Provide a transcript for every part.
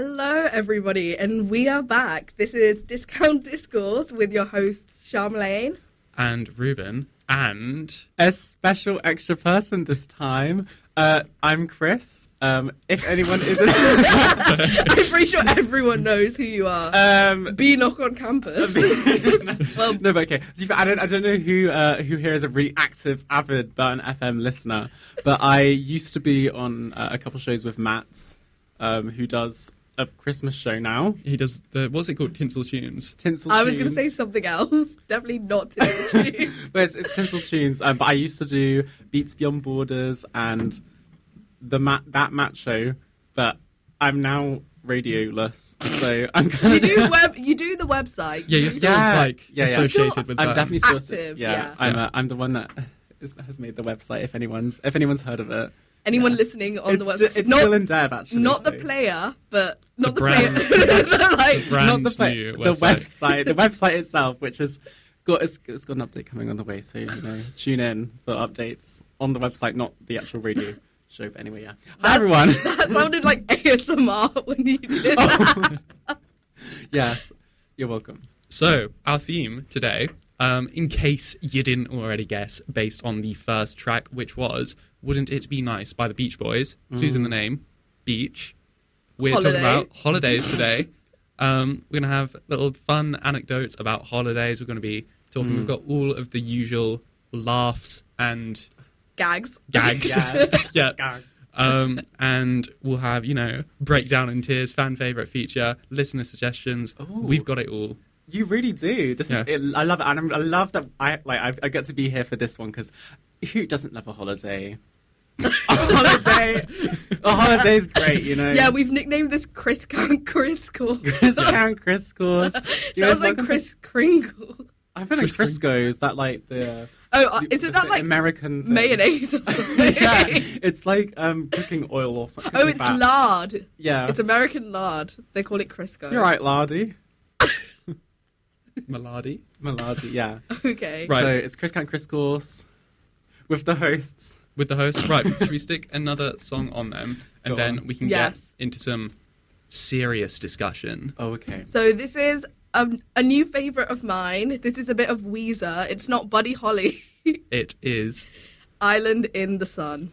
Hello, everybody, and we are back. This is Discourse with your hosts, Sharmalyne. And Reuben. And a special extra person this time. I'm Chris. If anyone isn't... I'm pretty sure everyone knows who you are. Be knock on campus. Well, no, but okay. I don't know who here is a really active, avid Burton FM listener, but I used to be on a couple shows with Matt, who does a Christmas show now. He does what's it called? Tinsel Tunes. I was going to say something else. Definitely not Tinsel Tunes. But it's Tinsel Tunes. But I used to do Beats Beyond Borders and that Matt show. But I'm now radioless, so I'm kind of... You do the website. Yeah, you're still associated with that. I'm definitely still active. I'm the one that has made the website. If anyone's heard of it. Anyone listening on the website? It's still in dev, actually. Not the player, but not the brand. player. Not the new website. The website itself, which has got it's got an update coming on the way. So tune in for updates on the website, not the actual radio show. But anyway, yeah. Hi everyone. That sounded like ASMR when you did that. Yes, you're welcome. So our theme today, in case you didn't already guess, based on the first track, which was "Wouldn't It Be Nice" by the Beach Boys. Clues in the name, beach. We're talking about holidays today. We're going to have little fun anecdotes about holidays. We're going to be talking. We've got all of the usual laughs and gags. Yeah. Gags. And we'll have breakdown and tears, fan favorite feature, listener suggestions. Ooh. We've got it all. You really do. I love it, and I love that I get to be here for this one because who doesn't love a holiday? A holiday's great, Yeah, we've nicknamed this Chris Course. Chris Course. Sounds like Chris Kringle. I feel like Crisco is that like the... isn't that like American thing? Mayonnaise or something? Yeah, it's like cooking oil or something. Oh, it's lard. Yeah. It's American lard. They call it Crisco. You're right, lardy. Maladi, yeah. Okay. Right. So it's Chris Course with the hosts. Right. Should we stick another song on them and then we can get into some serious discussion? Oh, okay. So this is a new favourite of mine. This is a bit of Weezer. It's not Buddy Holly. It is Island in the Sun.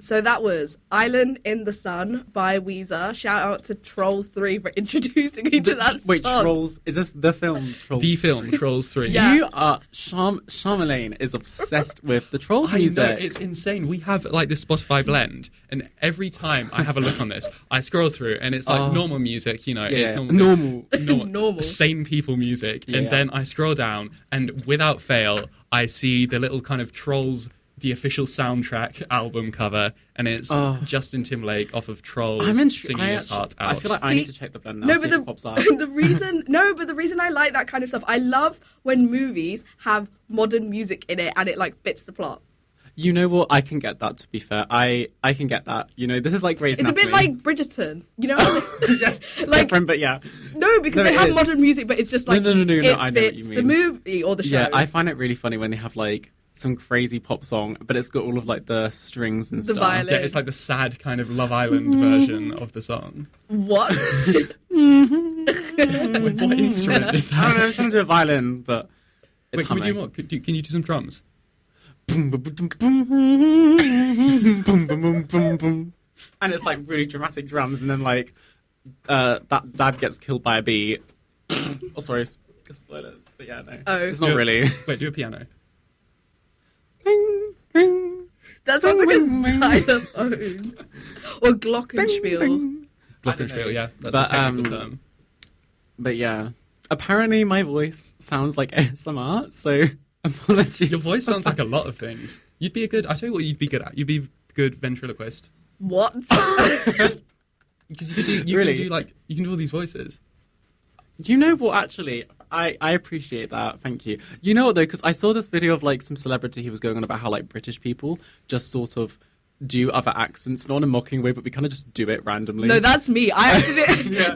So that was Island in the Sun by Weezer. Shout out to Trolls 3 for introducing me to that song. Wait, Trolls, is this the film Trolls? The film Trolls 3. Yeah. You are... Sharmalyne is obsessed with the Trolls music. I know, it's insane. We have like this Spotify blend, and every time I have a look on this, I scroll through, and it's like normal music, it's normal. Sane people music, and then I scroll down, and without fail, I see the little kind of Trolls... the official soundtrack album cover, and it's Justin Timberlake off of Trolls singing his heart out. I feel like I need to check the blend now. No, but the reason I like that kind of stuff, I love when movies have modern music in it and it like fits the plot. You know what? I can get that. To be fair, I can get that. This is like Grey's Anatomy. It's a bit like Bridgerton, like different, but yeah. No, because they have modern music, but it's just like no. It I know what fits you mean. the movie or the show. Yeah, I find it really funny when they have like some crazy pop song, but it's got all of like the strings and the stuff. Violin. Yeah, it's like the sad kind of Love Island version of the song. What? What instrument is that? I don't know, I'm trying to do a violin, but it's Wait, can we do more? Can you do some drums? Boom, boom, boom, boom, boom, boom, boom, boom. And it's like really dramatic drums, and then like that dad gets killed by a bee. Oh, sorry, spoilers. But yeah, no, it's not really. Wait, do a piano. That sounds like a xylophone or glockenspiel. Glockenspiel, yeah, that's the technical term. But yeah, apparently my voice sounds like ASMR, so apologies. Your voice sounds like a lot of things. I tell you what you'd be good at. You'd be a good ventriloquist. What? Because you can do all these voices. You know what, actually, I appreciate that, thank you. You know what, though, because I saw this video of, like, some celebrity who was going on about how, like, British people just sort of do other accents, not in a mocking way, but we kind of just do it randomly. No, that's me. I actually...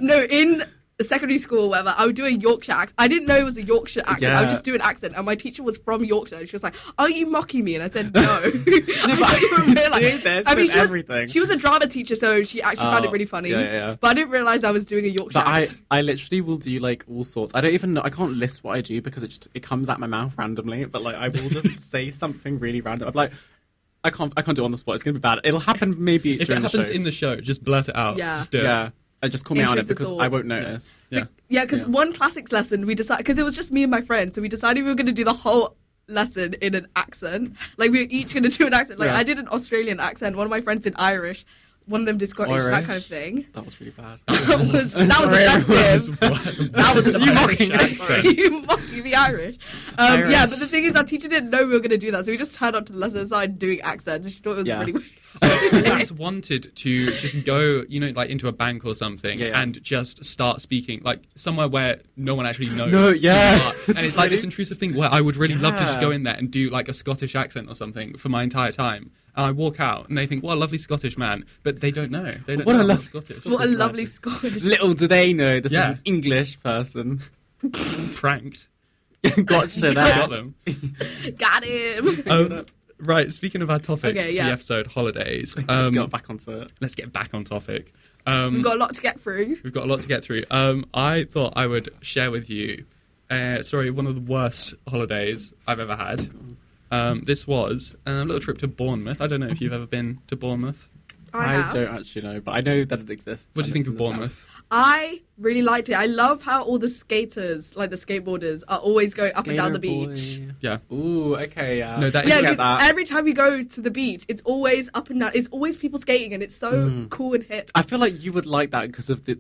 No, in the secondary school, whatever, I would do a Yorkshire accent. I didn't know it was a Yorkshire accent. I would just do an accent. And my teacher was from Yorkshire. And she was like, "Are you mocking me?" And I said, "No." I didn't realize. I mean, she was a drama teacher, so she actually found it really funny. Yeah. But I didn't realize I was doing a Yorkshire accent. I literally will do like all sorts. I don't even know. I can't list what I do because it comes out my mouth randomly. But like I will just say something really random. I'm like, I can't do it on the spot. It's gonna be bad. It'll happen maybe If it happens in the show, just blurt it out. Yeah. Just do it. Yeah. Just call me out on it Intrusive because thoughts. I won't notice. Yeah. Yeah, because one classics lesson, we decided, because it was just me and my friend, so we decided we were going to do the whole lesson in an accent. Like, we were each going to do an accent. Like, I did an Australian accent, one of my friends did Irish, one of them did Scottish, that kind of thing. That was really bad. That was offensive. That was an Irish accent. You mocking the Irish. Yeah, but the thing is, our teacher didn't know we were going to do that, so we just turned up to the lesson and started doing accents, and she thought it was really weird. I always wanted to just go, like into a bank or something and just start speaking, like somewhere where no one actually knows. No, yeah. Who you are. And it's like this intrusive thing where I would really love to just go in there and do like a Scottish accent or something for my entire time. And I walk out and they think, what a lovely Scottish man. But they don't know. They don't know I'm Scottish. What a lovely Scottish. Little do they know this is an English person. Pranked. Gotcha there. Got them. Got him. Right, speaking of our topic for the episode, holidays. Let's get back onto it. Let's get back on topic. We've got a lot to get through. I thought I would share with you one of the worst holidays I've ever had. This was a little trip to Bournemouth. I don't know if you've ever been to Bournemouth. I don't actually know, but I know that it exists. What do you think of Bournemouth? I really liked it. I love how all the skaters, like the skateboarders, are always going up and down the beach. Yeah. Ooh, okay, yeah. No, that is get that. Every time we go to the beach, it's always up and down. It's always people skating, and it's so cool and hip. I feel like you would like that because of the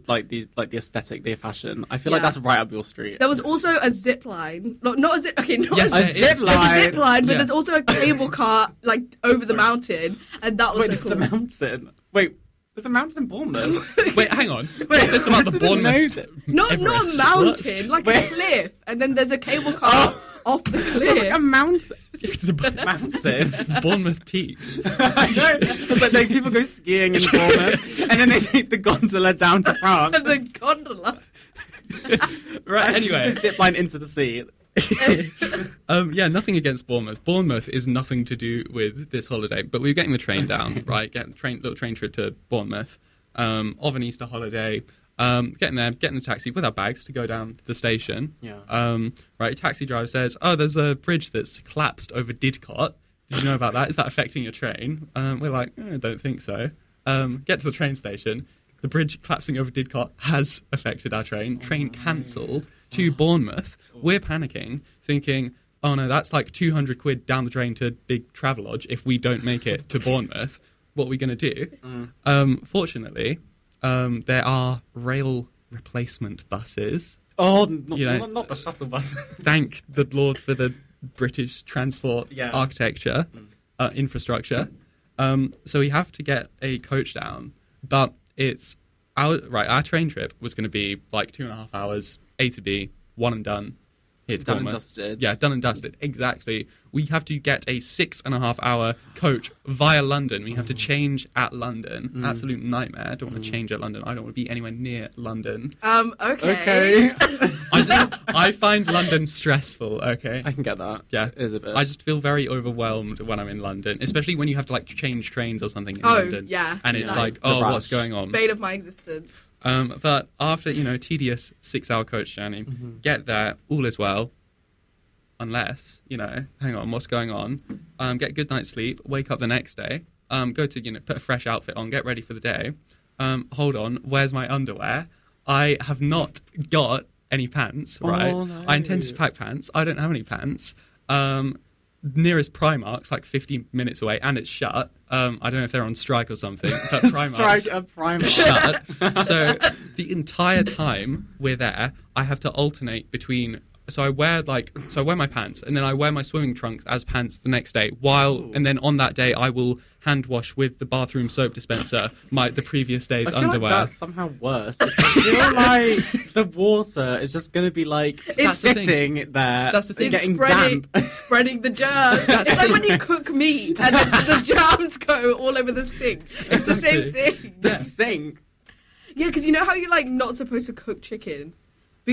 aesthetic, the fashion. I feel like that's right up your street. There was also a zip line, not a zip. Okay, not Yes, a zip line. There's a zip line, but Yeah. there's also a cable car like over the mountain, and that was Wait, so there's cool. a mountain. Wait, there's a mountain in Bournemouth. Wait, hang on. Wait, Is this about I the didn't know Bournemouth? that. Not Everest? a mountain, like a Wait. cliff, and then there's a cable car off the cliff. Like a mountain. The Mountain. Bournemouth Peaks. I know, but like people go skiing in Bournemouth, and then they take the gondola down to France. And the gondola. Right, anyway. the zip line into the sea. Nothing against Bournemouth. Bournemouth is nothing to do with this holiday, but we were getting the train down, right? Little train trip to Bournemouth of an Easter holiday. Getting there, getting the taxi with our bags to go down to the station. Yeah. Right, taxi driver says, "Oh, there's a bridge that's collapsed over Didcot. Did you know about that? Is that affecting your train?" We're like, I don't think so. Get to the train station. The bridge collapsing over Didcot has affected our train. Train cancelled to Bournemouth. We're panicking, thinking, oh no, that's like 200 quid down the drain to Big Travelodge if we don't make it to Bournemouth. What are we going to do? Fortunately, there are rail replacement buses. Oh, not the shuttle bus. Thank the Lord for the British transport architecture, infrastructure. So we have to get a coach down, but it's our train trip was going to be like 2.5 hours, A to B, one and done. It's done and dusted. Yeah, done and dusted. Exactly. We have to get a 6.5 hour coach via London. We have to change at London. Absolute nightmare. I don't want to change at London. I don't want to be anywhere near London. Okay. I find London stressful. Okay. I can get that. Yeah. It is a bit. I just feel very overwhelmed when I'm in London, especially when you have to like change trains or something in London. Yeah. And it's Nice. like, The rush. what's going on? Bane of my existence. But after, tedious 6-hour coach journey, get there, all is well. Unless, hang on, what's going on? Get a good night's sleep, wake up the next day, go to, put a fresh outfit on, get ready for the day. Hold on, where's my underwear? I have not got any pants, right? Oh, no. I intended to pack pants. I don't have any pants. Nearest Primark's like 50 minutes away, and it's shut. I don't know if they're on strike or something, but Primark's Strike a Primark. shut. So the entire time we're there, I have to alternate between. So I wear my pants, and then I wear my swimming trunks as pants the next day. And then on that day, I will hand wash with the bathroom soap dispenser the previous day's I feel underwear. like that's somehow worse. Because I feel like the water is just going to be like sitting there, That's the thing. getting spreading, damp. spreading the germs. It's like when you cook meat and the germs go all over the sink. It's the same thing. The sink. Yeah, because you know how you're like not supposed to cook chicken,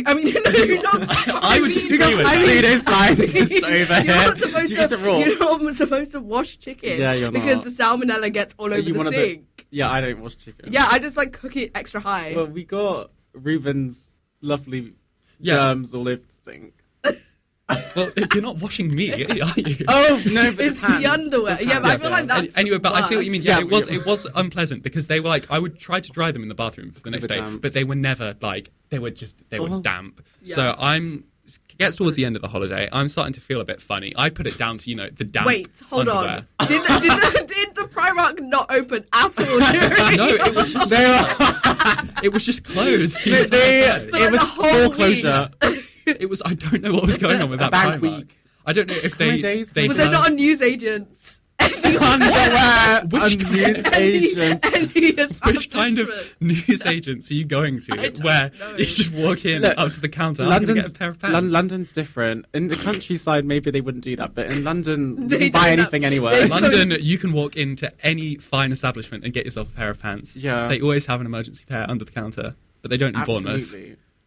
I mean, no, not. I would disagree with pseudo-scientist over here. You're not supposed to wash chicken. Yeah, you're because not. the salmonella gets all over the sink. Yeah, I don't wash chicken. Yeah, I just like cook it extra high. Well, we got Reuben's lovely germs all over the sink. Well, you're not washing me, are you? Oh no, but it's the underwear. Yeah, but I feel like that's anyway. But worse. I see what you mean. Yeah, it was unpleasant because they were like, I would try to dry them in the bathroom for the next day, but they were never like they were damp. Yeah. So gets towards the end of the holiday, I'm starting to feel a bit funny. I put it down to the damp. Wait, hold underwear. on. Did the Primark not open at all during? No, it was just it was just closed. It was full closure. It was. I don't know what was going on with that Primark. Week. I don't know if they was there not a newsagents? Underwear. Which kind of news agents are you going to? Where you just walk in up to the counter and get a pair of pants? London's different. In the countryside, maybe they wouldn't do that, but in London, you can buy anything anywhere. In London, you can walk into any fine establishment and get yourself a pair of pants. Yeah. They always have an emergency pair under the counter, but they don't in Bournemouth.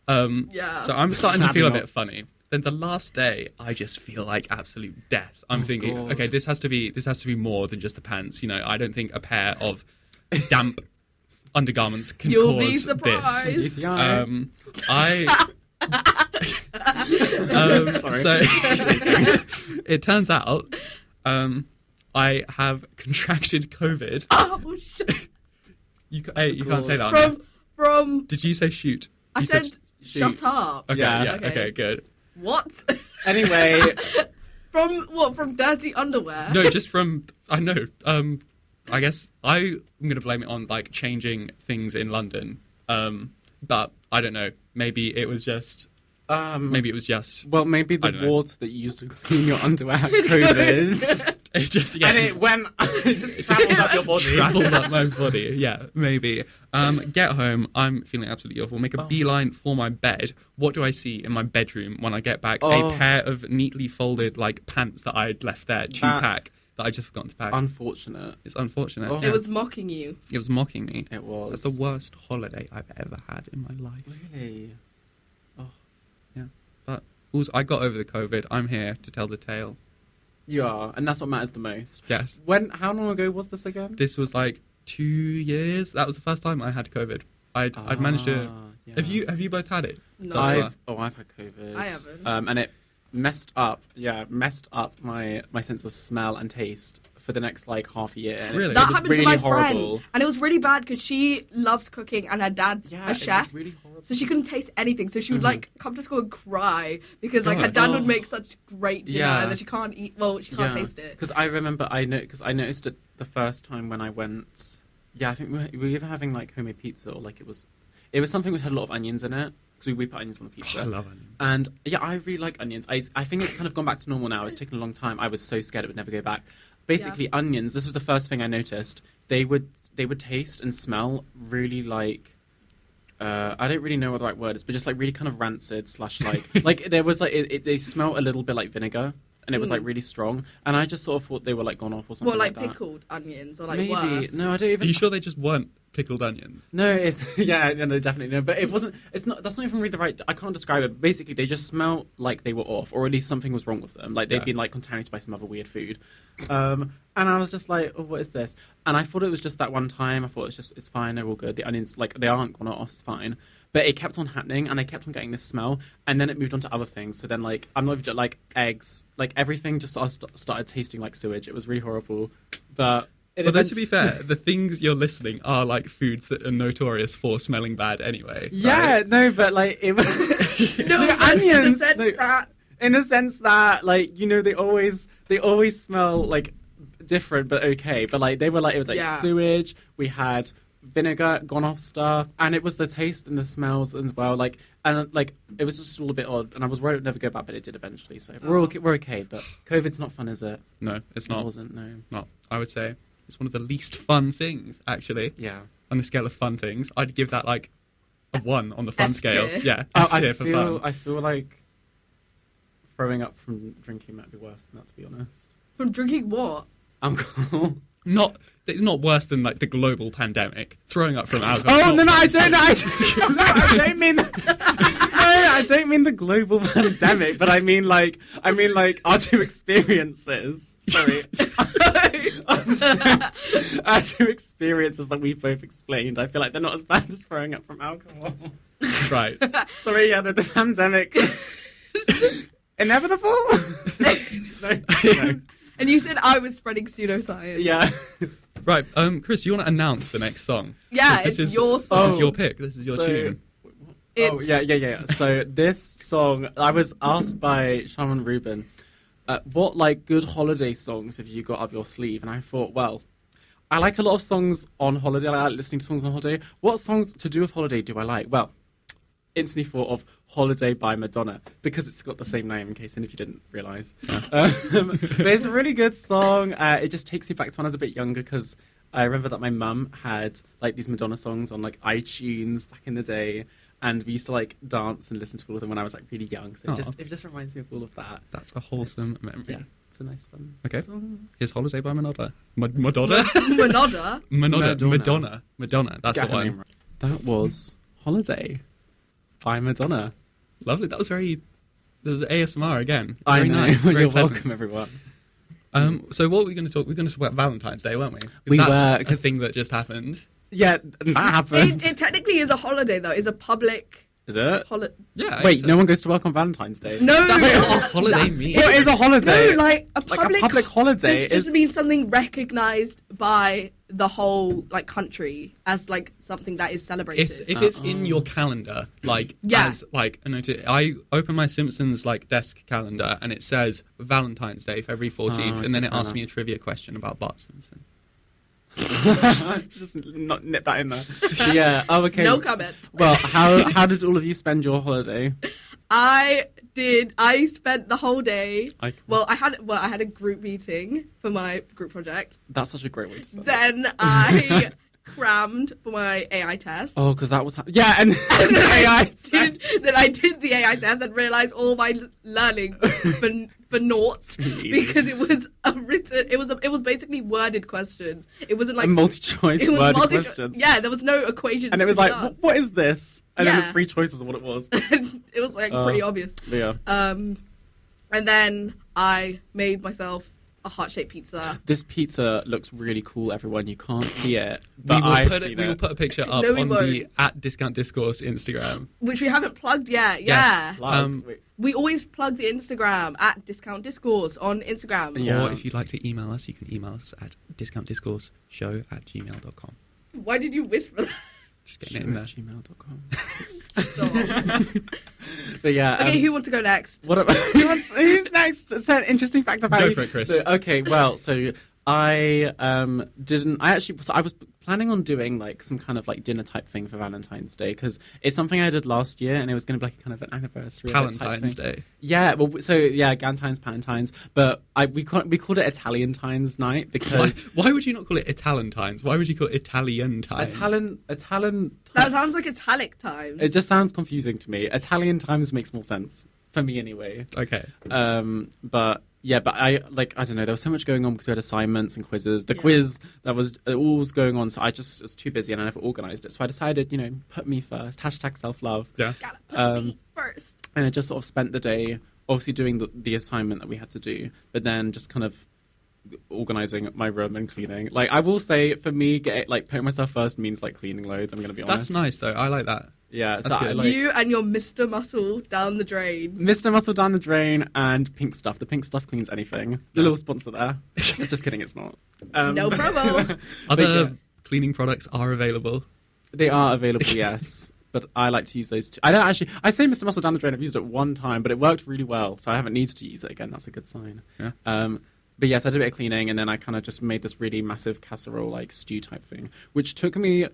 So I'm starting to feel a bit funny. Then the last day, I just feel like absolute death. I'm thinking, okay, this has to be more than just the pants. I don't think a pair of damp undergarments can You'll cause be surprised. this. So it turns out I have contracted COVID. Oh shit! You can't say that. From. Did you say shoot? I said shut up. Okay, yeah. Okay, good. What? Anyway. From what? From dirty underwear? No, just from... I know. I guess I'm going to blame it on, changing things in London. But I don't know. Maybe it was just... Well, maybe the water that you used to clean your underwear had COVID. It just... Yeah. And it went... it just traveled up your body. Traveled up my body, yeah, maybe. Get home, I'm feeling absolutely awful. Make a beeline for my bed. What do I see in my bedroom when I get back? A pair of neatly folded, pants that I'd left there, pack, that I just forgotten to pack. Unfortunate. It's unfortunate. Oh. It was mocking you. It was mocking me. It was. That's the worst holiday I've ever had in my life. Really? But also, I got over the COVID. I'm here to tell the tale. You are, and that's what matters the most. Yes. How long ago was this again? This was 2 years. That was the first time I had COVID. I'd managed to. Yeah. Have you both had it? No. I've had COVID. I haven't. And it messed up my sense of smell and taste for the next half a year. And really? That was happened really to my horrible. friend, and it was really bad because she loves cooking and her dad's a chef. It was really horrible. So she couldn't taste anything. So she would come to school and cry because her dad would make such great dinner and then she can't eat. Well, she can't taste it. Because I remember I noticed it the first time when I went. Yeah, I think we were either having homemade pizza or it was something which had a lot of onions in it. Because we put onions on the pizza. I love onions. And I really like onions. I think it's kind of gone back to normal now. It's taken a long time. I was so scared it would never go back. Basically, onions. This was the first thing I noticed. They would taste and smell really I don't really know what the right word is, but just really kind of rancid / there was they smell a little bit like vinegar, and it was really strong. And I just sort of thought they were gone off or something. What, like that. Pickled onions or Maybe. worse? No, I don't even. Are you sure they just weren't pickled onions? No, no, definitely no. But it wasn't. It's not. That's not even really the right. I can't describe it. Basically, they just smell like they were off, or at least something was wrong with them. They'd been contaminated by some other weird food. And I was just like, oh, what is this? And I thought it was just that one time. I thought it's fine. They're all good. The onions they aren't gone off. It's fine. But it kept on happening, and I kept on getting this smell, and then it moved on to other things. So then, I'm not even eggs, everything just started tasting like sewage. It was really horrible. But then, to be fair, the things you're listing are foods that are notorious for smelling bad anyway. Yeah, right? no, but it was no, onions. In the sense that they always smell different but okay. But they were it was sewage. We had vinegar, gone off stuff, and it was the taste and the smells as well. It was just all a bit odd, and I was worried it would never go back, but it did eventually. So we're okay. But COVID's not fun, is it? No, it's not. It wasn't. No, not. I would say it's one of the least fun things, actually. Yeah. On the scale of fun things, I'd give that a 1 on the fun scale. Yeah, F tier for fun. I feel like throwing up from drinking might be worse than that, to be honest. From drinking what? Alcohol. It's not worse than the global pandemic. Throwing up from alcohol. Oh no, I don't know. I don't mean that. No, I I don't mean the global pandemic, but I mean like our two experiences. Sorry. Our two experiences that we've both explained. I feel like they're not as bad as throwing up from alcohol. Right. Sorry, yeah, the pandemic. Inevitable? No. And you said I was spreading pseudoscience. Yeah. Right. Chris, do you want to announce the next song? Yeah, This it's is your song. This is your pick. This is your tune. Oh, yeah. So this song, I was asked by Sharmalyne and Reuben, what like good holiday songs have you got up your sleeve? And I thought, well, I like a lot of songs on holiday. I like listening to songs on holiday. What songs to do with holiday do I like? Well, instantly thought of Holiday by Madonna, because it's got the same name, in case any of you didn't realise. But it's a really good song. It just takes me back to when I was a bit younger, because I remember that my mum had like these Madonna songs on like iTunes back in the day, and we used to like dance and listen to all of them when I was like really young. So it just reminds me of all of that. That's a wholesome memory. Yeah, it's a nice fun song. Here's Holiday by Madonna. Madonna? Madonna. That's the one. Right. That was Holiday by Madonna. Lovely. That was very... There's ASMR again. I Very know. nice. Very You're pleasant. welcome, everyone. So what were we going to talk? We're going to talk about Valentine's Day, weren't we? We that's were, a thing that just happened. Yeah, that happened. It technically is a holiday, though. It's a public Is it? holiday. Yeah. Wait, no one goes to work on Valentine's Day? No, That's not what a holiday means. What is a holiday? No, like a public holiday This just means something recognised by the whole like country as like something that is celebrated. If it's in your calendar, like as like a notice, I open my Simpsons like desk calendar and it says Valentine's Day, February 14th, and then it asks me a trivia question about Bart Simpson. Just not nip that in there. Yeah. Oh, okay. No comment. Well, how did all of you spend your holiday? I spent the whole day. I had a group meeting for my group project. That's such a great way to spend it. Then I crammed for my AI test. Oh, because that was and the AI test. Then I did the AI test and realised all my learning for naught because it was it was basically worded questions. It wasn't like multi-choice worded questions. Yeah, there was no equation. And it was like, what is this? And then the three choices of what it was. It was like pretty obvious. Yeah. And then I made myself a heart-shaped pizza. This pizza looks really cool, everyone. You can't see it, but we will put a picture up on the @discount_discourse Instagram, which we haven't plugged yet. Yes. Yeah. We always plug the Instagram @discount_discourse on Instagram. Yeah. Or if you'd like to email us, you can email us at discountdiscourseshow@gmail.com. Why did you whisper that? Just getting it in there. gmail.com. Stop. But yeah. Okay, who wants to go next? What about who's next? It's an interesting fact about Go you. for it, Chris. Okay, well, so I I was planning on doing like some kind of like dinner type thing for Valentine's Day, because it's something I did last year and it was going to be like a kind of an anniversary Valentine's Day. Yeah, well, so yeah, Gantines, Palantines, but we called it Italian-tines night because why would you not call it Italian-tines? Why would you call it Italian-tines? Italian. That sounds like italic times. It just sounds confusing to me. Italian times makes more sense for me anyway. Okay. But I don't know. There was so much going on because we had assignments and quizzes. The quiz that was all was going on, so I was too busy and I never organised it. So I decided, put me first. #self-love. Yeah. Gotta put me first. And I just sort of spent the day, obviously doing the assignment that we had to do, but then just kind of organising my room and cleaning. Like, I will say, for me, putting myself first means like cleaning loads. I'm going to be honest. That's nice though. I like that. Yeah, that's good. You and your Mr. Muscle down the drain. Mr. Muscle down the drain and Pink Stuff. The Pink Stuff cleans anything. The little sponsor there. Just kidding, it's not. No promo. Other cleaning products are available. They are available, yes. But I like to use those too. I say Mr. Muscle down the drain. I've used it one time, but it worked really well, so I haven't needed to use it again. That's a good sign. Yeah. But yes, I did a bit of cleaning, and then I kind of just made this really massive casserole, like stew type thing, which took me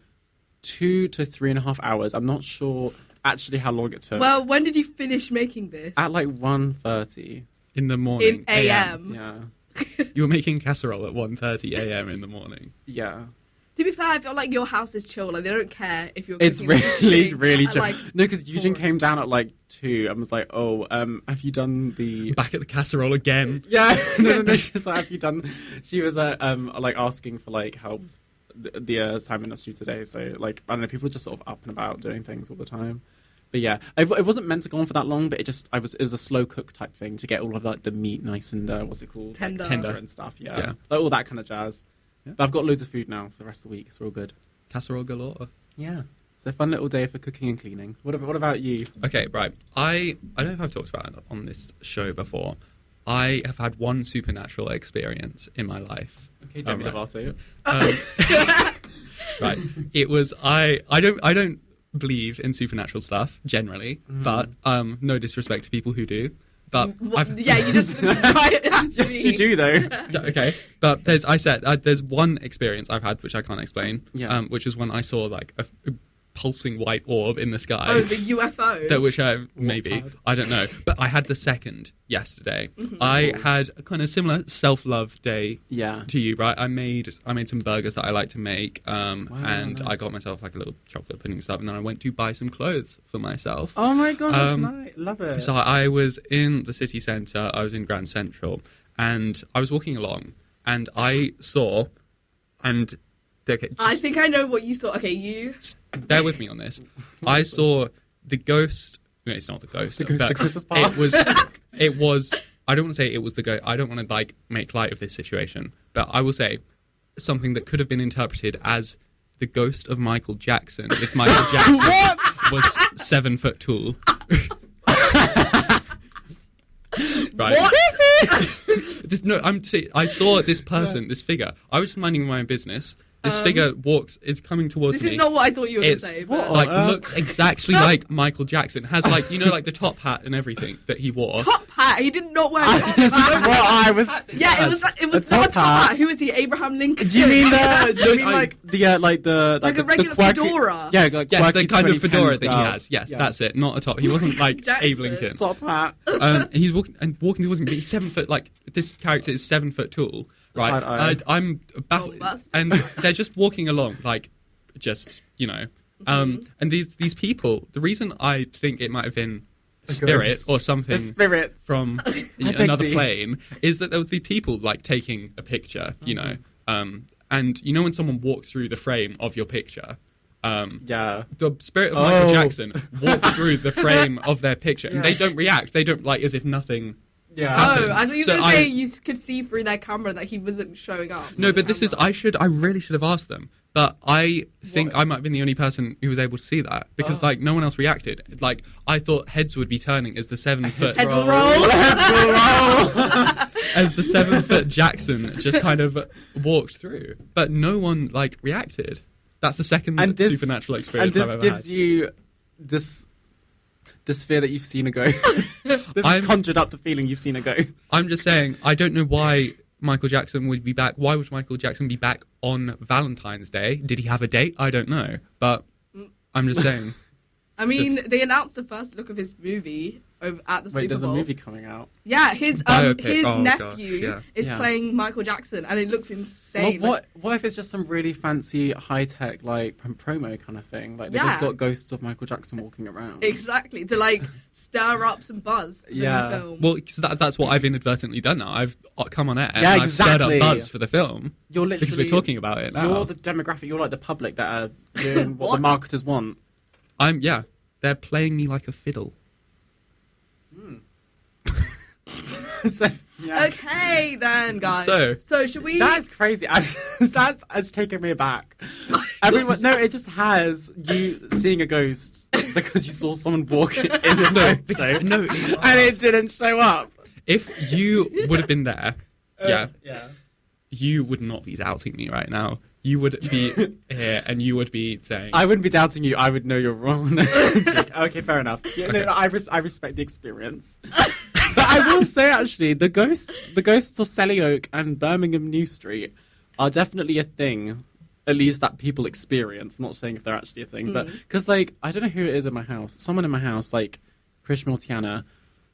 2 to 3.5 hours. I'm not sure actually how long it took. Well, when did you finish making this? At like 1:30 in the morning. In AM. Yeah. You were making casserole at 1:30 a.m. in the morning. Yeah. To be fair, I feel like your house is chill. Like, they don't care if you're It's really chill. Like, no, because Eugene came down at like 2 and was like, have you done the... Back at the casserole again. Yeah. No, she was like, have you done... She was like asking for like help the assignment that's due today. So like, I don't know, people are just sort of up and about doing things all the time. But yeah, it wasn't meant to go on for that long, but it was a slow cook type thing to get all of like the meat nice and what's it called, tender and stuff. Yeah, like all that kind of jazz. Yeah. But I've got loads of food now for the rest of the week, so we're all good. Casserole galore. Yeah, so fun little day for cooking and cleaning. What about you? Okay, right. I don't know if I've talked about it on this show before. I have had one supernatural experience in my life. Okay, Demi Lovato. Right. It was I don't believe in supernatural stuff generally, but no disrespect to people who do. But you just yes, you do though. Okay, but there's one experience I've had which I can't explain. Yeah. Which was when I saw like a pulsing white orb in the sky. Oh, the UFO. That which maybe I don't know, but I had the second yesterday. I had a kind of similar self-love day to you, right? I made some burgers that I like to make, and nice. I got myself like a little chocolate pudding stuff, and then I went to buy some clothes for myself. Oh my gosh, that's nice. Love it. So I was in the city centre, I was in Grand Central, and I was walking along, and I saw, and okay, I think I know what you saw. Okay, you bear with me on this. I saw the ghost. No, it's not the ghost. The ghost of Christmas past. It was. I don't want to say it was the ghost. I don't want to like make light of this situation, but I will say something that could have been interpreted as the ghost of Michael Jackson if Michael Jackson was 7 foot tall. Right. What? I saw this person, this figure. I was minding my own business. This figure it's coming towards me. This is not what I thought you were going to say. But... looks exactly like Michael Jackson. Has like, like the top hat and everything that he wore. Top hat? He did not wear a top hat. This is what I was... Yeah, it was not a top hat. Who is he? Abraham Lincoln? Do you mean like the a regular fedora? Yeah, like yes, the kind of fedora style. that he has. Yes, that's it. Not a top. He wasn't like Abe Lincoln. Top hat. He's walking towards me. But he's 7 foot. Like this character is 7 foot tall. Right, I'm baffled, and they're just walking along, like, just and these people. The reason I think it might have been a spirit or something from another plane is that there was the people like taking a picture, and when someone walks through the frame of your picture. The spirit of Michael Jackson walks through the frame of their picture, and they don't react. They don't like as if nothing. Yeah. Oh, I thought you were going to say you could see through their camera that he wasn't showing up. No, but this is I really should have asked them. But I think I might have been the only person who was able to see that because like no one else reacted. Like I thought heads would be turning as the 7 foot heads will roll. As the 7 foot Jackson just kind of walked through, but no one like reacted. That's the second supernatural experience I've ever had. And this gives you this fear that you've seen a ghost. This has conjured up the feeling you've seen a ghost. I'm just saying, I don't know why Michael Jackson would be back. Why would Michael Jackson be back on Valentine's Day? Did he have a date? I don't know. But I'm just saying. I mean, they announced the first look of his movie at the Super Bowl. There's a movie coming out. Yeah, his nephew is playing Michael Jackson, and it looks insane. Well, what if it's just some really fancy, high-tech, like, promo kind of thing? Like, they just got ghosts of Michael Jackson walking around. Exactly, to, like, stir up some buzz for the new film. Well, that's what I've inadvertently done now. I've come on air, and I've stirred up buzz for the film. You're literally... Because we're talking about it now. You're the demographic, you're like the public that are doing what the marketers want. They're playing me like a fiddle. Okay then, guys. So should we? That's crazy. That's taken me aback. Everyone, no, it just has you seeing a ghost because you saw someone walk in the photo, and it didn't show up. If you would have been there, you would not be doubting me right now. You would be here and you would be saying... I wouldn't be doubting you. I would know you're wrong. Okay, fair enough. Yeah, okay. No, I respect the experience. But I will say, actually, the ghosts of Selly Oak and Birmingham New Street are definitely a thing, at least that people experience. I'm not saying if they're actually a thing, but... Because, like, I don't know who it is in my house. Someone in my house, like, Krish Mortiana...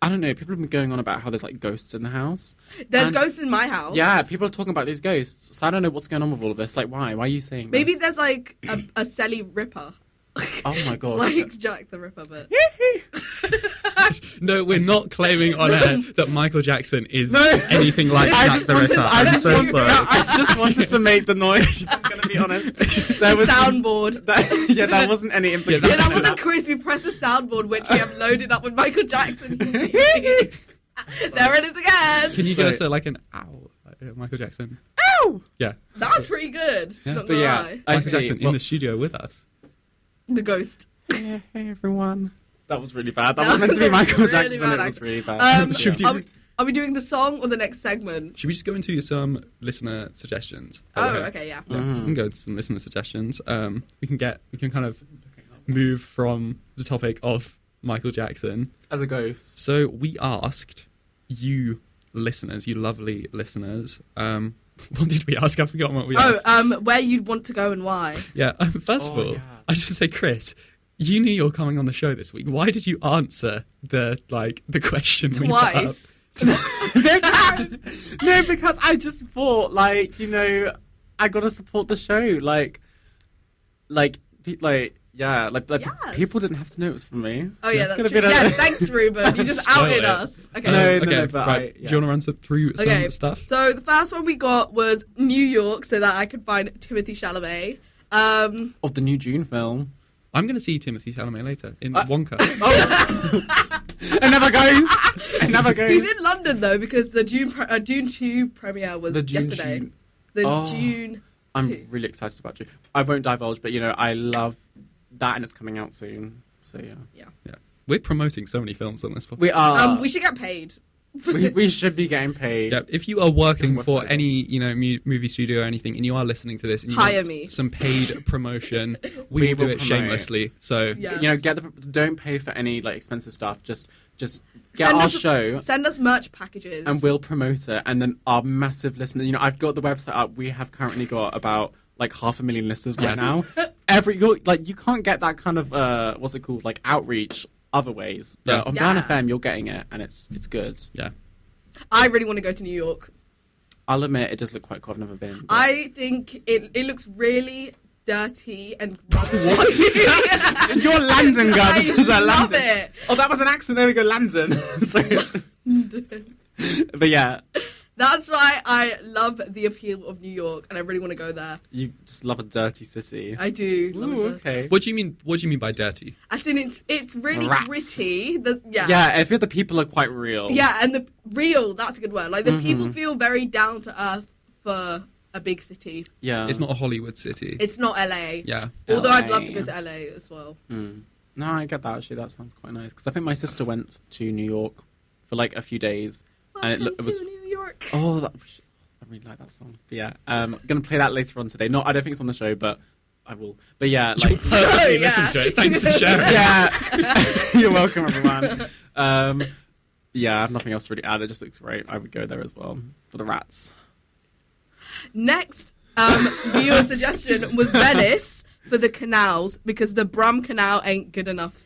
I don't know, people have been going on about how there's, like, ghosts in the house. There's ghosts in my house. Yeah, people are talking about these ghosts. So I don't know what's going on with all of this. Like, why? Why are you saying Maybe this? there's, like, a Selly Ripper. Oh, my God. Like Jack the Ripper, but... No, we're not claiming on air that Michael Jackson is anything like Jack the Ripper. I just wanted to make the noise. I'm going to be honest. There was soundboard. There wasn't any implication. Yeah, that wasn't Chris. We pressed the soundboard, which we have loaded up with Michael Jackson. There it is again. Can you give us like an ow, Michael Jackson? Ow! Yeah. That was pretty good. Yeah. Not gonna lie. Michael Jackson in the studio with us. The ghost. Hey everyone. That was really bad. That was meant to be Michael Jackson. It was really bad. Are we doing the song or the next segment? Should we just go into some listener suggestions? Okay, yeah. We can go into some listener suggestions. We can kind of move from the topic of Michael Jackson as a ghost. So we asked you listeners, you lovely listeners, what did we ask? I've forgotten what we asked. Where you'd want to go and why. Yeah, first of all, I should say, Chris, you knew you were coming on the show this week. Why did you answer the question twice? No, because I just thought, I gotta support the show. People didn't have to know it was from me. Oh yeah, that's true. Yeah, thanks, Reuben. You just outed us. Okay. No, right. Do you want to run through some stuff? So the first one we got was New York, so that I could find Timothée Chalamet. Of the new June film. I'm going to see Timothée Chalamet later in Wonka. It never goes. He's in London though because the June 2 premiere was yesterday. June. I'm really excited about June. I won't divulge, but I love that, and it's coming out soon. So yeah. We're promoting so many films on this podcast. We are. We should get paid. we should be getting paid. Yeah, if you are working for any movie studio or anything, and you are listening to this, and you hire want me some paid promotion, we will do it shamelessly. So don't pay for any expensive stuff. Just get our show. Send us merch packages, and we'll promote it. And then our massive listeners. I've got the website up. We have currently got about 500,000 listeners right now. You can't get that kind of what's it called, outreach other ways. But on Brown FM, you're getting it, and it's good. Yeah. I really want to go to New York. I'll admit it does look quite cool. I've never been. But... I think it looks really dirty and what? You're London, guys. I love it. Oh, that was an accent. There we go, London. But yeah. That's why I love the appeal of New York, and I really want to go there. You just love a dirty city. I do. Okay. What do you mean by dirty? As in, it's really gritty. Yeah, I feel the people are quite real. Yeah, and the real, that's a good word. The people feel very down to earth for a big city. Yeah. It's not a Hollywood city. It's not LA. Yeah. Although I'd love to go to LA as well. No, I get that actually. That sounds quite nice. Because I think my sister went to New York for a few days. Welcome and it was to New York. Oh, I really like that song. But yeah, I'm going to play that later on today. I don't think it's on the show, but I will. But yeah, personally listen to it. Thanks for sharing. Yeah. You're welcome, everyone. Yeah, I have nothing else to really add. It just looks great. I would go there as well for the rats. Next viewer suggestion was Venice for the canals because the Brum Canal ain't good enough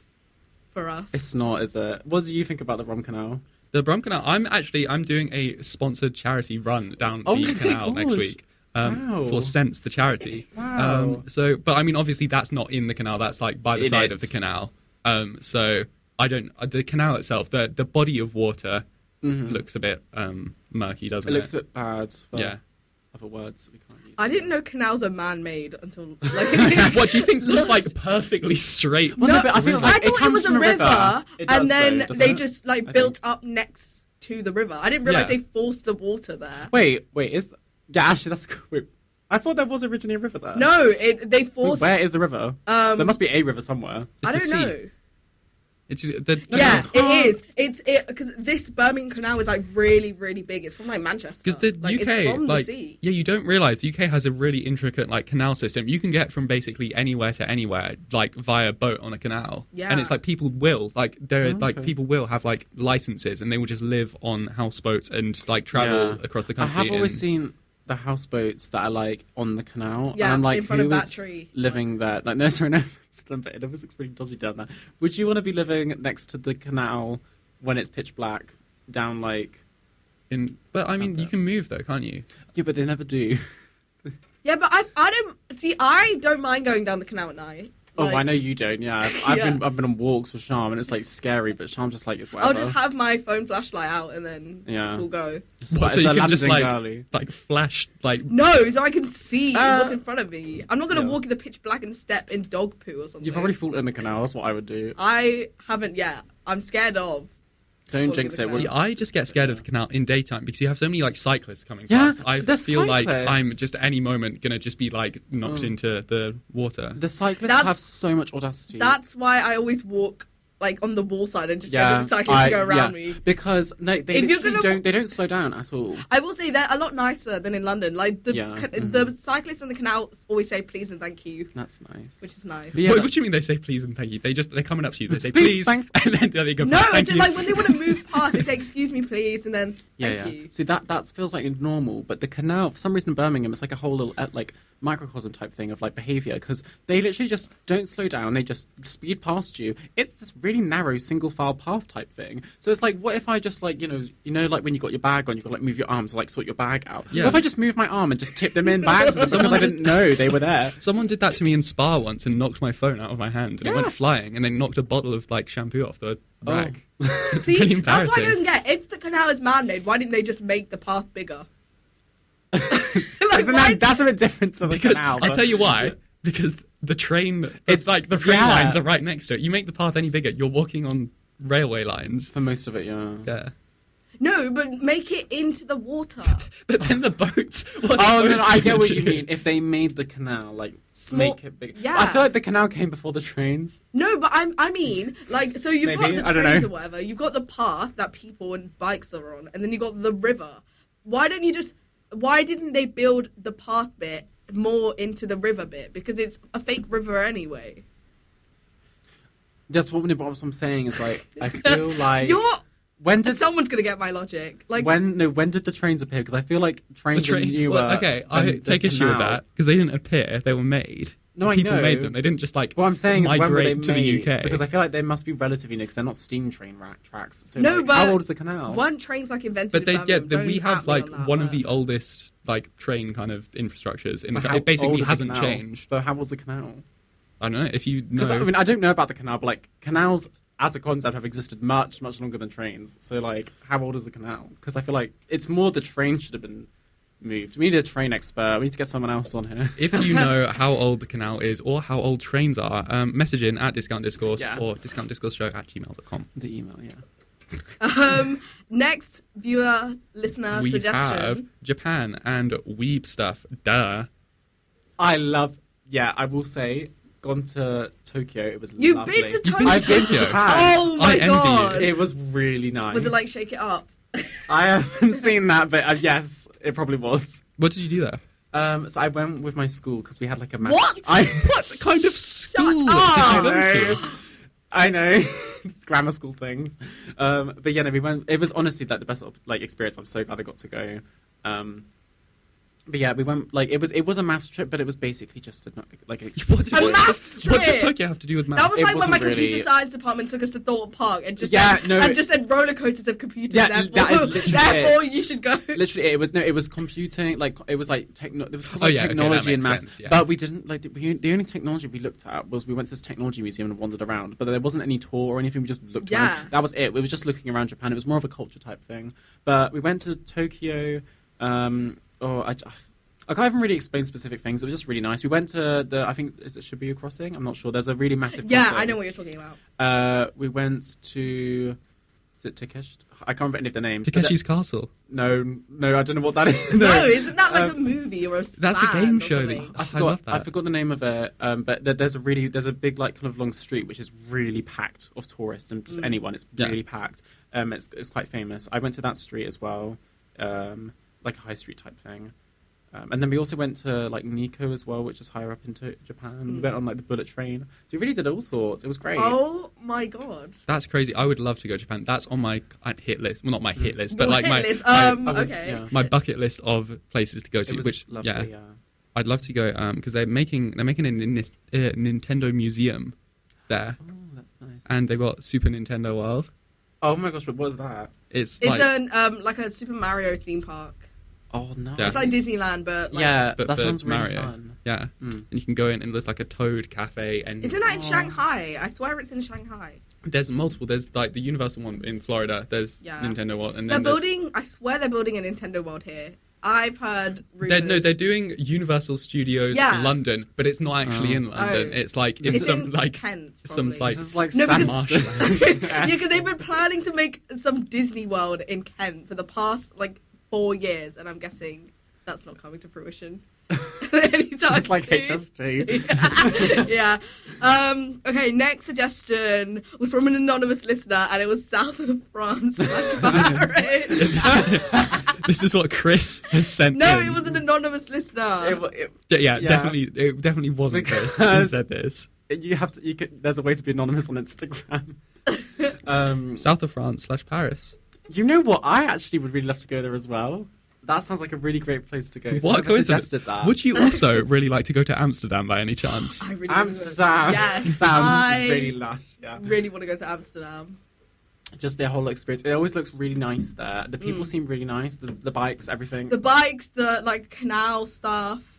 for us. It's not, is it? What do you think about the Brum Canal? The Brum Canal. I'm doing a sponsored charity run down the canal next week. For Sense, the charity. Wow. But I mean, obviously that's not in the canal. That's by the side of the canal. So I don't. The canal itself, the body of water looks a bit murky, doesn't it? It looks a bit bad. For other words that we can't use. I didn't know canals are man-made until. What do you think? Just perfectly straight. Well, no, I thought it was a river, and then they just built up next to the river. I didn't realize they forced the water there. Wait, actually, that's wait. I thought there was originally a river there. No, they forced. Where is the river? There must be a river somewhere. I don't know. It is. It's because this Birmingham Canal is really, really big. It's from Manchester. Because the UK, it's from the sea. You don't realise the UK has a really intricate canal system. You can get from basically anywhere to anywhere via boat on a canal. Yeah. And it's people will people will have licenses and they will just live on houseboats and travel across the country. I have always seen the houseboats that are on the canal. Yeah, and I'm in front of who is Battery. living there? No, sorry, no. It always looks pretty dodgy down there. Would you want to be living next to the canal when it's pitch black down But I mean, you can move though, can't you? Yeah, but they never do. Yeah, but I don't mind going down the canal at night. Oh, Like, I know you don't. Yeah, I've been on walks with Sharm, and it's like scary, but Sharm's just like it's whatever. I'll just have my phone flashlight out and then we'll go. What, so you can just like flash like No, so I can see what's in front of me. I'm not gonna walk in the pitch black and step in dog poo or something. You've already fallen in the canal. That's what I would do. I haven't yet. I'm scared of. Don't jinx it. See, I just get scared of the canal in daytime because you have so many like cyclists coming past. I feel like I'm just at any moment gonna just be like knocked into the water. The cyclists have so much audacity. That's why I always walk like on the wall side and just get the cyclists to go around me. Because they don't slow down at all. I will say they're a lot nicer than in London. Like the cyclists in the canals always say please and thank you. That's nice. Which is nice. Yeah, what do you mean they say please and thank you? They're coming up to you. They say please, thanks, and then they go no. Thank you. Like when they want to move past, they say excuse me please, and then thank you. See that feels like normal, but the canal for some reason in Birmingham it's like a whole little like microcosm type thing of like behaviour because they literally just don't slow down. They just speed past you. It's this really narrow single file path type thing. So it's like, what if I just like, you know, like when you got your bag on, you got to like move your arm to like sort your bag out. Yeah. What if I just move my arm and just tip them in bags because I didn't know they were there? Someone did that to me in Spa once and knocked my phone out of my hand and it went flying and then knocked a bottle of like shampoo off the rag. It's See, pretty embarrassing. that's what I don't get. If the canal is man-made, why didn't they just make the path bigger? That's a bit different to the canal. I tell you why. Because the train, it's like the train lines are right next to it. You make the path any bigger, you're walking on railway lines. For most of it, yeah. No, but make it into the water. But then the boats... No, I get what you mean. If they made the canal, like, make it bigger. Yeah. I feel like the canal came before the trains. No, but I mean, like, so you've got the trains or whatever, you've got the path that people and bikes are on, and then you've got the river. Why didn't they build the path bit more into the river bit? Because it's a fake river anyway. That's what I'm saying is like, I feel like... Someone's gonna get my logic. Like when did the trains appear? Because I feel like trains are newer. Well, okay, I take issue with that because they didn't appear; they were made. No, People I know. made them. They didn't just like. What I'm saying is when were they to made? the UK? Because I feel like they must be relatively new because they're not steam train tracks. So no, but how old is the canal? One train's like invented. But we have like one of the oldest like train kind of infrastructures. It basically hasn't changed. But how was the canal? I don't know if you know. I mean, I don't know about the canal, but like canals as a concept have existed much longer than trains. So like, how old is the canal? Because I feel like it's more the train should have been moved. We need a train expert. We need to get someone else on here. If you know how old the canal is or how old trains are, message in at Discount Discourse or discountdiscourseshow@gmail.com. The email, yeah. Next listener we suggestion. Have Japan and weeb stuff. Duh. I will say, gone to Tokyo. It was You've lovely. been to Tokyo? I've been to Japan. Oh my god. It was really nice. Was it like Shake It Up? I haven't seen that, but yes, it probably was. What did you do there? So I went with my school because we had like a math. What? What kind of school did you go to? I know. Grammar school things. But yeah, no, we went. It was honestly like the best like experience. I'm so glad I got to go. But yeah, we went like it was a maths trip, but it was basically just an experience. A maths trip. What does Tokyo have to do with maths? That was like when my computer science department took us to Thorpe Park and just said roller coasters of computers. Yeah, that is literally therefore you should go. Literally, it was computing. Like it was like technology and maths. Sense, yeah. But we didn't like the only technology we looked at was we went to this technology museum and wandered around. But there wasn't any tour or anything. We just looked around. That was it. We were just looking around Japan. It was more of a culture type thing. But we went to Tokyo. I can't even really explain specific things. It was just really nice. We went to I think, is it Shibuya Crossing? I'm not sure. There's a really massive crossing. I know what you're talking about. We went to... Is it Takeshi? I can't remember any of the names. Takeshi's Castle. No, I don't know what that is. No, isn't that like a movie or a That's a game show. I forgot the name of it. But there's a big like kind of long street which is really packed of tourists and just anyone. It's really packed. It's quite famous. I went to that street as well, like a high street type thing. And then we also went to like Nikko as well, which is higher up into Japan. We went on like the bullet train. So we really did all sorts. It was great. Oh my god. That's crazy. I would love to go to Japan. That's on my hit list. Well, not my hit list, but like my bucket list of places to go to. Which lovely, I'd love to go because they're making a Nintendo museum there. Oh, that's nice. And they've got Super Nintendo World. Oh my gosh, but what is that? It's like a Super Mario theme park. Oh no! Yeah. It's like Disneyland, but like, Yeah, But that for sounds really Mario. fun. Yeah, and you can go in and there's like a Toad cafe, and Isn't that in Shanghai? I swear it's in Shanghai. there's multiple. There's like the Universal one in Florida. There's Nintendo World, and They're then there's... building. I swear they're building a Nintendo World here. I've heard rumors. They're doing Universal Studios London, but it's not actually in London. It's like It's some in like Kent, some probably. like This is like No, Stan because- Marshall. Yeah, because they've been planning to make some Disney World in Kent for the past like 4 years, and I'm guessing that's not coming to fruition anytime It's like soon. HS2. Yeah. Okay, next suggestion was from an anonymous listener, and it was south of France. Paris. this is what Chris has sent. No, in. it was an anonymous listener. Yeah, definitely. It definitely wasn't Chris who Because- said this. There's a way to be anonymous on Instagram. South of France / Paris. You know what? I actually would really love to go there as well. That sounds like a really great place to go. So What whoever coincidence? suggested that? Would you also really like to go to Amsterdam by any chance? I really Amsterdam Yes, sounds I really lush. Yeah, really want to go to Amsterdam. just their whole experience. It always looks really nice there. The people seem really nice. The bikes, everything. The bikes, the like canal stuff,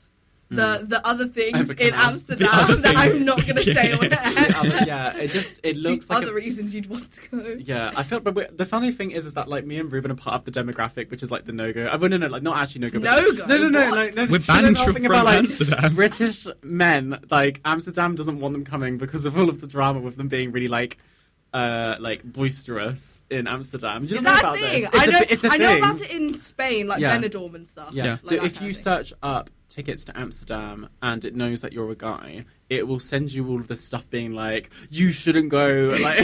the other things The in canal. Amsterdam that I'm not going to say on air. Yeah, it looks The like other reasons you'd want to go. Yeah, I feel, but the funny thing is that like me and Reuben are part of the demographic, which is like the no-go. I wouldn't know, like not actually no-go. No-go? No, What? no. We're so they're banned not from thinking about, like, Amsterdam. British men, like Amsterdam doesn't want them coming because of all of the drama with them being really like boisterous in Amsterdam. Do you Is know that about a thing? this? It's a I know thing. about it in Spain, like Yeah. Benidorm and stuff. Yeah. Yeah. So Like that if kind you of thing. search up tickets to Amsterdam and it knows that you're a guy, it will send you all of this stuff being like, you shouldn't go. Like,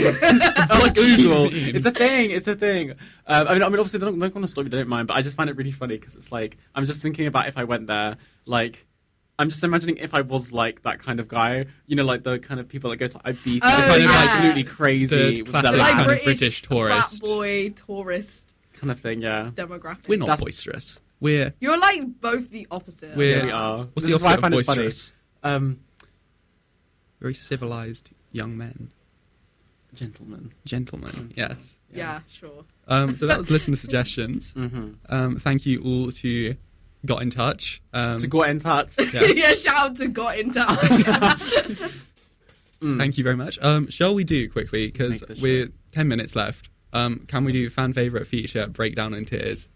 What do you Google. mean? It's a thing. It's a thing. I mean, obviously they're not going to stop you. They don't mind. But I just find it really funny because it's like I'm just thinking about if I went there, like. I'm just imagining if I was like that kind of guy, you know, like the kind of people that go to Ibiza, Oh, kind of yeah. absolutely crazy, The with classic their like kind of lads, British tourist. frat boy tourist kind of thing. Yeah, demographic. We're not That's- boisterous. We're You're like both the opposite. We're- yeah, we are. what's This the is why I opposite of find it funny. boisterous? Very civilized young men, Gentlemen. gentlemen. Yes. Yeah, sure. So that was listener suggestions. Mm-hmm. Thank you all to got in touch. To get in touch. Yeah. Yeah, shout out to Got in Touch. Thank you very much. Shall we do quickly, because Make this we're short. 10 minutes left. Can we do fan favourite feature, Breakdown in Tears?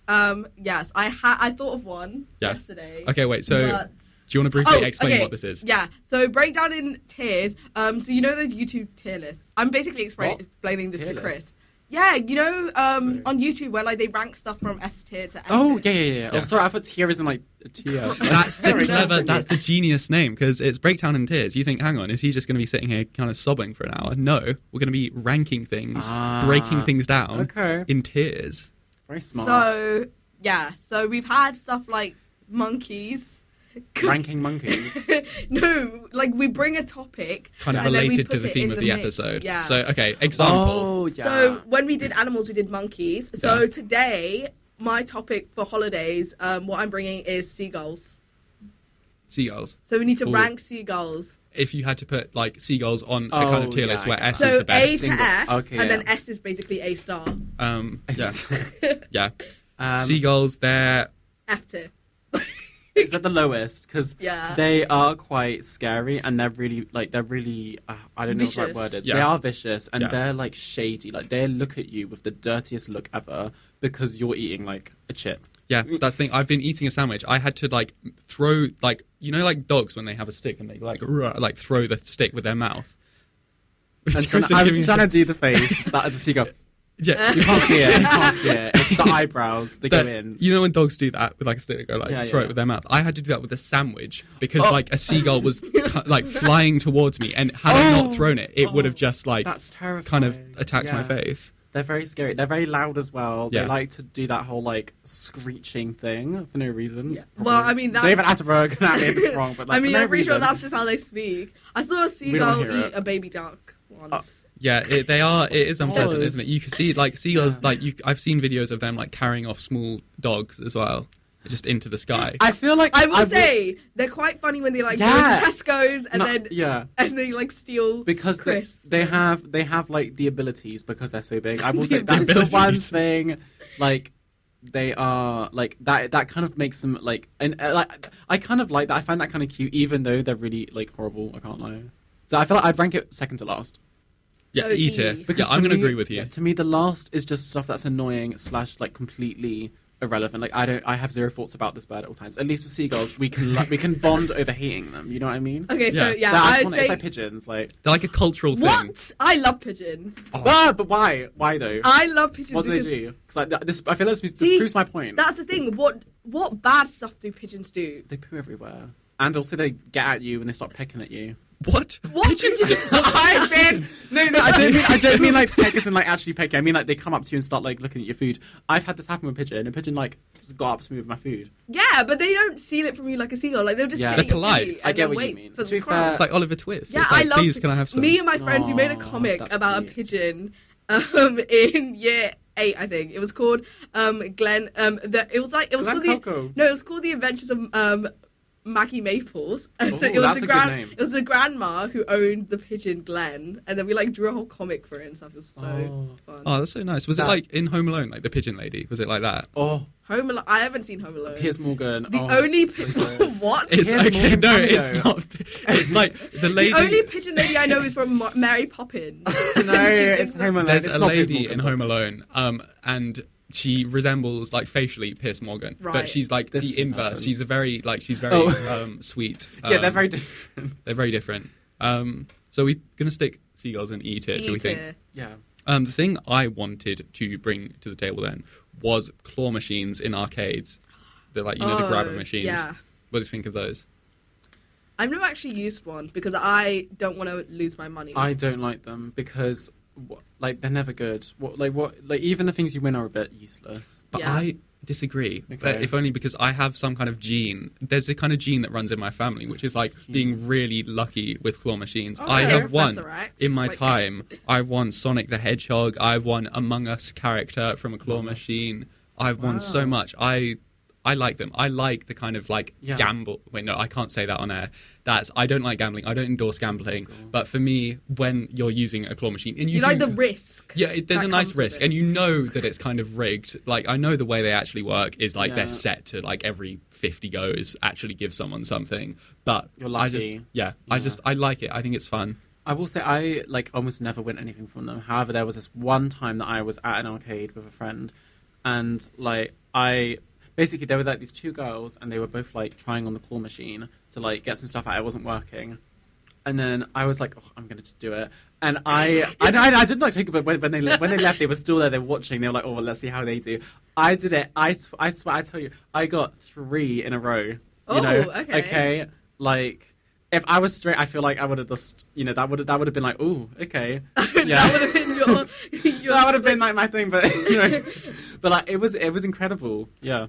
Yes, I thought of one Yeah. yesterday. Okay, wait, so but- do you want to briefly Oh, explain okay. what this is? Yeah, so Breakdown in Tears. So you know those YouTube tier lists? I'm basically What? explaining this Tier to list? Chris. Yeah, you know, on YouTube where like they rank stuff from S tier to N Oh, tier. yeah. Oh, sorry, I thought tier isn't like a tier. That's the Sorry, clever, continue. that's the genius name, because it's Breakdown in Tears. You think, hang on, is he just going to be sitting here kind of sobbing for an hour? No, we're going to be ranking things, breaking things down Okay. in tiers. Very smart. So, yeah, so we've had stuff like monkeys. Ranking monkeys. No, like we bring a topic. Kind of and then we related to put the it theme in of the mix. episode. Yeah. So, okay, example. Oh, yeah. So when we did animals, we did monkeys. So Yeah. today, my topic for holidays, what I'm bringing is seagulls. Seagulls. So we need to Ooh. rank seagulls. If you had to put like seagulls on a kind of Oh, tier yeah, list I where get S that. is So the best. A to Single. F, Okay, and then yeah. S is basically A star. Yeah. Seagulls, they're F tier. It's at the lowest because Yeah. they are quite scary and they're really I don't know what the Vicious. right word is. Yeah. They are vicious and Yeah. they're like shady. Like they look at you with the dirtiest look ever because you're eating like a chip. yeah, that's the thing. I've been eating a sandwich. I had to like throw like you know like dogs when they have a stick and they like throw the stick with their mouth. And Joseph I giving was me- trying to do the face that the seagull. Yeah. You can't see it. You can't see it. It's the eyebrows that go That- in. You know when dogs do that with like a stick, they go like Yeah, throw yeah. it with their mouth. I had to do that with a sandwich because Oh. like a seagull was like flying towards me, and had I not thrown it, it would have just like That's terrifying. kind of attacked my Yeah. face. They're very scary. They're very loud as well. Yeah. They like to do that whole like screeching thing for no reason. Yeah. Probably. Well, I mean, that's... David Attenborough can at me if it's wrong, but like, I mean, for no I'm pretty sure reason. that's just how they speak. I saw a don't seagull hear eat it. a baby duck once. Yeah, it is unpleasant, Oh, isn't it? You can see like seagulls, Yeah. like I've seen videos of them like carrying off small dogs as well, just into the sky. I feel like I will would- say they're quite funny when they like Yeah. go to Tesco's and No, then yeah. and they like steal Because crisps. they have like the abilities because they're so big. I will The say that's the one abilities. thing. Like they are like that. That kind of makes them like, and like I kind of like that. I find that kind of cute, even though they're really like horrible. I can't lie. So I feel like I'd rank it second to last. Yeah, So E tier. E. Because I'm going to agree with you. Yeah, to me, the last is just stuff that's annoying / like completely irrelevant. Like I have zero thoughts about this bird at all times. At least with seagulls, we can bond over hating them. You know what I mean? Okay, so Yeah. I They're would iconic. say It's like pigeons. Like They're like a cultural thing. what? I love pigeons. but why? Why though? I love pigeons. What do they because do? Because like this, I feel like this See, proves my point. That's the thing. What bad stuff do pigeons do? They poo everywhere, and also they get at you when they start pecking at you. What? What Pigeons do? I've been no, I don't mean like peck as in like actually pecking. I mean like they come up to you and start like looking at your food. I've had this happen with a pigeon. A pigeon like just got up to me with my food. Yeah, but they don't steal it from you like a seagull. Like they'll just Yeah. sit They're at your polite. feet I and get then what you wait mean. for To be the crowd. fair- It's like Oliver Twist. Yeah, It's like, I love. please, can I have some? Me and my friends, we made a Aw, comic that's about cute. a pigeon. In year 8, I think it was called Glenn. It was Glen called Coco. it was called The Adventures of Maggie Maples. And so Ooh, it was that's the a good name. It was the grandma who owned the pigeon Glenn, and then we like drew a whole comic for it and stuff. It was so fun. Oh, that's so nice. Was it like in Home Alone, like the pigeon lady? Was it like that? Oh, Home Alone. I haven't seen Home Alone. Piers Morgan. The oh, only so good. what? It's Here's okay. Morgan No, Cameo. it's not. It's like the lady. The only pigeon lady I know is from Mary Poppins. No, She's it's in Home Alone. There's It's a not Piers lady Morgan, in but- Home Alone, and she resembles like facially Piers Morgan, Right. but she's like This the inverse. person. She's very sweet. Yeah, they're very different. They're very different. So we're gonna stick seagulls in E tier. Do we E think? tier. Yeah. The thing I wanted to bring to the table then was claw machines in arcades. They're like, the grabber machines. Yeah. What do you think of those? I've never actually used one because I don't want to lose my money. I don't like them because, like, they're never good. Like, even the things you win are a bit useless. But Yeah. I disagree. Okay. But if only because I have some kind of gene. There's a kind of gene that runs in my family, which is like being really lucky with claw machines. Oh, I okay. have won Professor X, in my like- time. I've won Sonic the Hedgehog. I've won Among Us character from a claw machine. I've won so Wow. much. I like them. I like the kind of like Yeah. gamble. Wait, no, I can't say that on air. I don't like gambling. I don't endorse gambling. But for me, when you're using a claw machine, and you like the risk. yeah, there's that a nice comes with risk, it. and you know that it's kind of rigged. Like, I know the way they actually work is like Yeah. they're set to like every 50 goes actually give someone something. But You're I just, lucky. yeah, Yeah. I like it. I think it's fun. I will say I like almost never win anything from them. However, there was this one time that I was at an arcade with a friend, and like basically there were like these two girls, and they were both like trying on the claw machine to like get some stuff out. It wasn't working, and then I was like, oh, I'm gonna just do it. And I didn't like take it, but when they left, they were still there. They were watching. They were like, oh, well, let's see how they do. I did it. I swear, I tell you, I got 3 in a row. You Oh, know? okay. Okay, like. If I was straight, I feel like I would have just, that would have been like, ooh, okay, yeah, That would have been your that would have been like my thing, but but like it was incredible, yeah.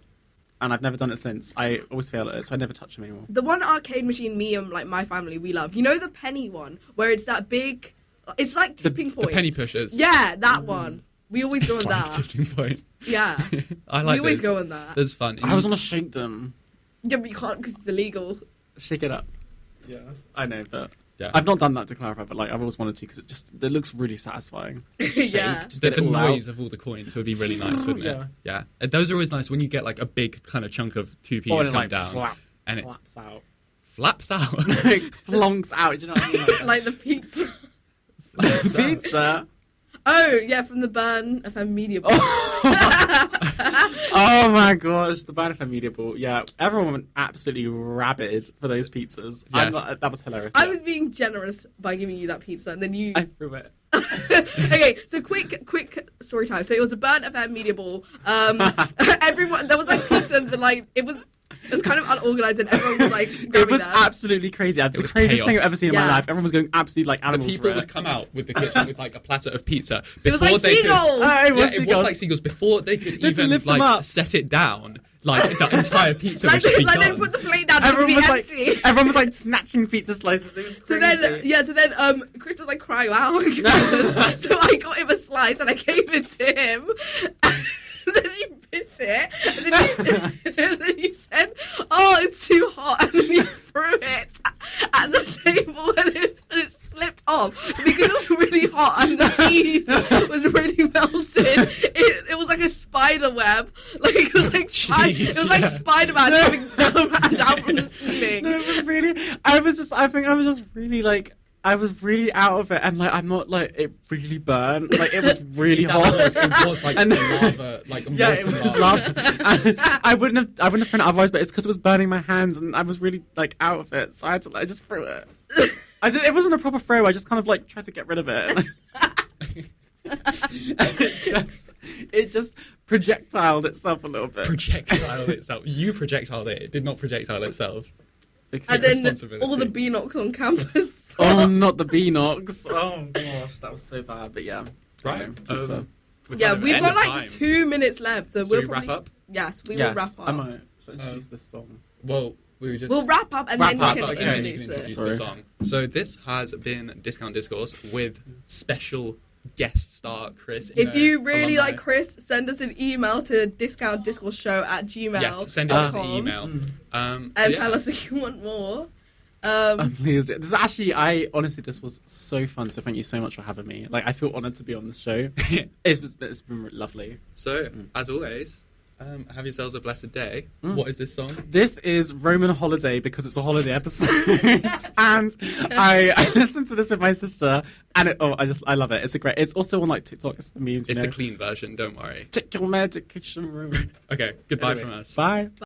And I've never done it since. I always fail at it, so I never touch them anymore. The one arcade machine me and like my family we love. You know the penny one where it's that big. It's like tipping The point. penny pushers. Yeah, that one. We always go It's on like that. tipping point. Yeah, I like we always those. go on that. There's fun. I was want to shake them, Yeah, but you can't because it's illegal. shake it up. Yeah, I know, but Yeah. I've not done that to clarify. But like I've always wanted to because it looks really satisfying. Shake, Yeah. just The get it all noise out. of all the coins would be really nice, wouldn't it? Yeah. Yeah. And those are always nice when you get like a big kind of chunk of 2p's Or it, come like, down and it flaps out. flaps out. It plonks out. Do you know what I mean? Like the pizza. Flaps out. Pizza. Oh yeah, from the Burn FM Media. Board. Oh my gosh, the Band FM Media Ball. Yeah, everyone went absolutely rabid for those pizzas. Yeah. That was hilarious. I was being generous by giving you that pizza, and then you. I threw it. Okay, so quick story time. So it was a Burn FM Media Ball. Everyone there was like pizzas, but like it was kind of unorganized, and everyone was like. It was them. absolutely crazy. It's the was craziest thing chaos. I've ever seen in Yeah. my life. Everyone was going absolutely like The animals people for would it. come out with the kitchen with like a platter of pizza It was before like they seagulls. could. Ah, it was Yeah, it was seagulls. like seagulls before they could Let's even lift them like up. set it down. Like the entire pizza Like, was just like they begun. put the plate down, and it would Everyone be was like, empty. everyone was like snatching pizza slices. It was So crazy. then Chris was like crying out. So I got him a slice and I gave it to him. And then he bit it. And then you said, "Oh, it's too hot." And then you threw it at the table and it slipped off because it was really hot and the cheese was really melted. It was like a spider spider web. Like it was like Spider-Man coming down from the ceiling. No, it was really. I was really out of it, and like I'm not like it really burned. Like it was really hot. It was like lava, like yeah, it was lava. I wouldn't have thrown it otherwise, but it's because it was burning my hands, and I was really like out of it, so I had to. I just threw it. It wasn't a proper throw. I just kind of like tried to get rid of it. It just projectiled itself a little bit. Projectiled itself. You projectiled it. It did not projectile itself. And then all the B-knocks on campus. Oh, not the B-knocks. Oh gosh, that was so bad. But yeah, right. We've got like 2 minutes left, so we'll wrap up. Yes, we will wrap up. I might introduce this song. Well, we'll wrap up and then you can introduce the song. So this has been Discount Discourse with special guest star Chris. If you really like Chris, send us an email to discountdiscourseshow@gmail.com. Yes, send us an email. And tell us if you want more. Please. This was so fun. So thank you so much for having me. Like, I feel honoured to be on the show. It's been lovely. So, as always, have yourselves a blessed day. What is this song? This is Roman Holiday because it's a holiday episode. And I listened to this with my sister, and I love it. It's also on like TikTok. It's the memes. It's the clean version. Don't worry. Take your medication, Roman. Okay. Goodbye from us. Bye.